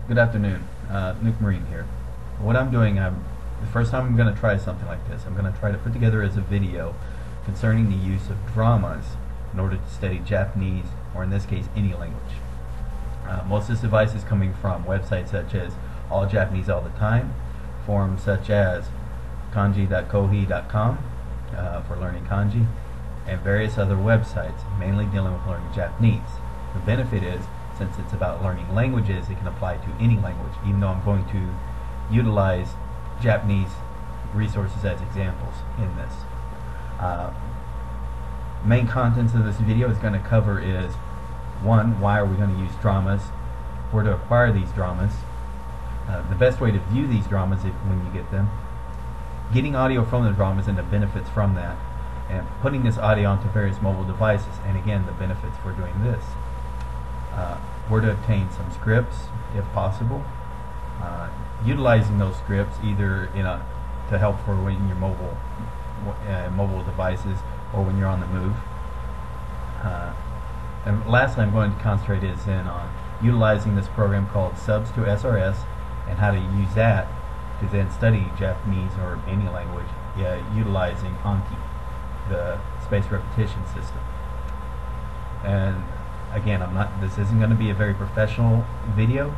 Good afternoon, Nukemarine here. What I'm doing, the first time I'm going to try something like this, I'm going to try to put together as a video concerning the use of dramas in order to study Japanese, or in this case, any language. Most of this advice is coming from websites such as All Japanese All the Time, forums such as kanji.kohi.com for learning kanji, and various other websites, mainly dealing with learning Japanese. The benefit is, since it's about learning languages, it can apply to any language, even though I'm going to utilize Japanese resources as examples in this. Main contents of this video is going to cover is, one, why are we going to use dramas, where to acquire these dramas, the best way to view these dramas when you get them, getting audio from the dramas and the benefits from that, and putting this audio onto various mobile devices, and again the benefits for doing this. Where to obtain some scripts if possible, utilizing those scripts either to help for when your mobile devices or when you're on the move. And lastly, I'm going to concentrate is on utilizing this program called Subs to SRS and how to use that to then study Japanese or any language utilizing Anki, the spaced repetition system. And again, this isn't going to be a very professional video.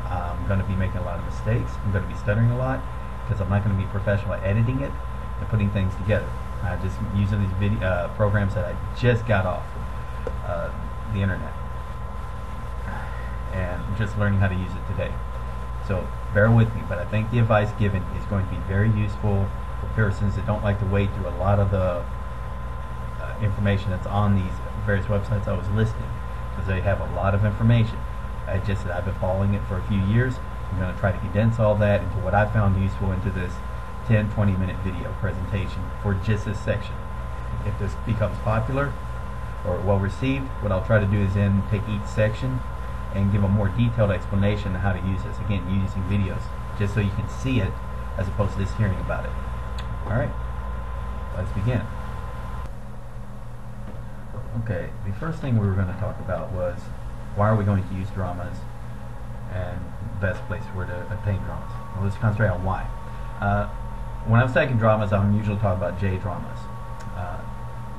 I'm going to be making a lot of mistakes. I'm going to be stuttering a lot because I'm not going to be professional at editing it and putting things together. I'm just using these video programs that I just got off the internet and just learning how to use it today. So bear with me, but I think the advice given is going to be very useful for persons that don't like to wade through a lot of the information that's on these various websites I was listing, because they have a lot of information. I've been following it for a few years. I'm going to try to condense all that into what I found useful into this 10-20 minute video presentation for just this section. If this becomes popular or well received, what I'll try to do is then take each section and give a more detailed explanation of how to use this, again using videos, just so you can see it as opposed to just hearing about it. Alright, let's begin. Okay, the first thing we were going to talk about was why are we going to use dramas and the best place where to obtain dramas. Well, let's concentrate on why. When I'm studying dramas, I'm usually talking about J-dramas.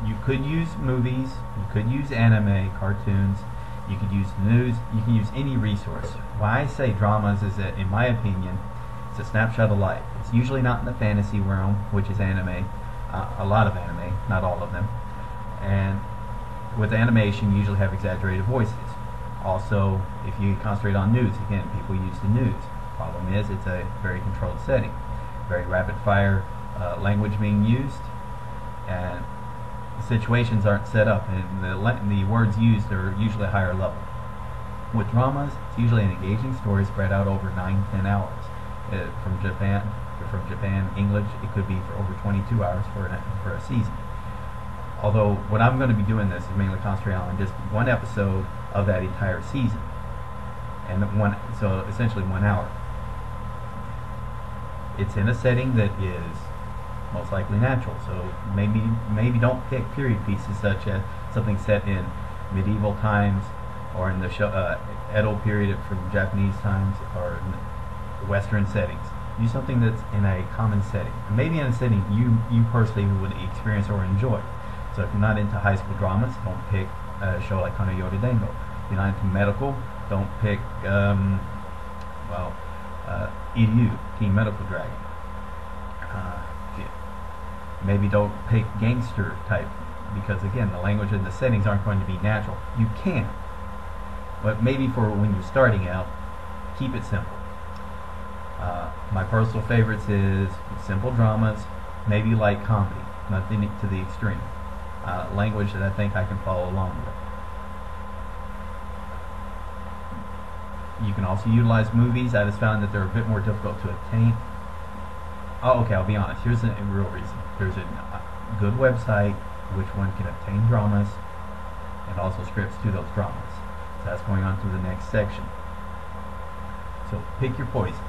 You could use movies, you could use anime, cartoons, you could use news, you can use any resource. Why I say dramas is that, in my opinion, it's a snapshot of life. It's usually not in the fantasy realm, which is anime, a lot of anime, not all of them. And with animation, you usually have exaggerated voices. Also, if you concentrate on news, again, people use the news. Problem is, it's a very controlled setting, very rapid fire language being used, and the situations aren't set up, and the words used are usually a higher level. With dramas, it's usually an engaging story spread out over 9-10 hours. From Japan, English, it could be for over 22 hours for a season. Although what I'm going to be doing this is mainly concentrating on just one episode of that entire season, and so essentially 1 hour. It's in a setting that is most likely natural, so maybe don't pick period pieces such as something set in medieval times or in the Edo period from Japanese times, or in Western settings. Use something that's in a common setting, and maybe in a setting you personally would experience or enjoy. So if you're not into high school dramas, don't pick a show like Hanayori Dengo. If you're not into medical, don't pick EDU, Teen Medical Dragon. Maybe don't pick gangster type, because again, the language and the settings aren't going to be natural. You can, but maybe for when you're starting out, keep it simple. My personal favorites is simple dramas, maybe light comedy, nothing to the extreme. Language that I think I can follow along with. You can also utilize movies. I just found that they're a bit more difficult to obtain. Oh, okay, I'll be honest. Here's a real reason. There's a good website which one can obtain dramas and also scripts to those dramas. So that's going on to the next section. So pick your poison.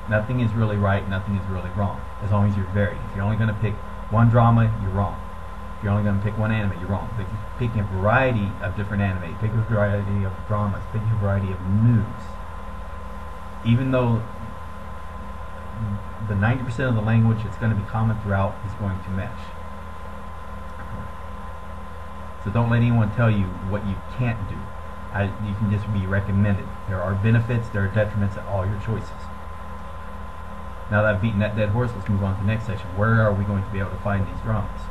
Nothing is really right, nothing is really wrong, as long as you're varied. If you're only going to pick one drama, you're wrong. If you're only going to pick one anime, you're wrong. But if you're picking a variety of different anime, pick a variety of dramas, pick a variety of news, even though the 90% of the language that's going to be common throughout is going to mesh. So don't let anyone tell you what you can't do. You can just be recommended. There are benefits, there are detriments to all your choices. Now that I've beaten that dead horse, let's move on to the next section. Where are we going to be able to find these dramas?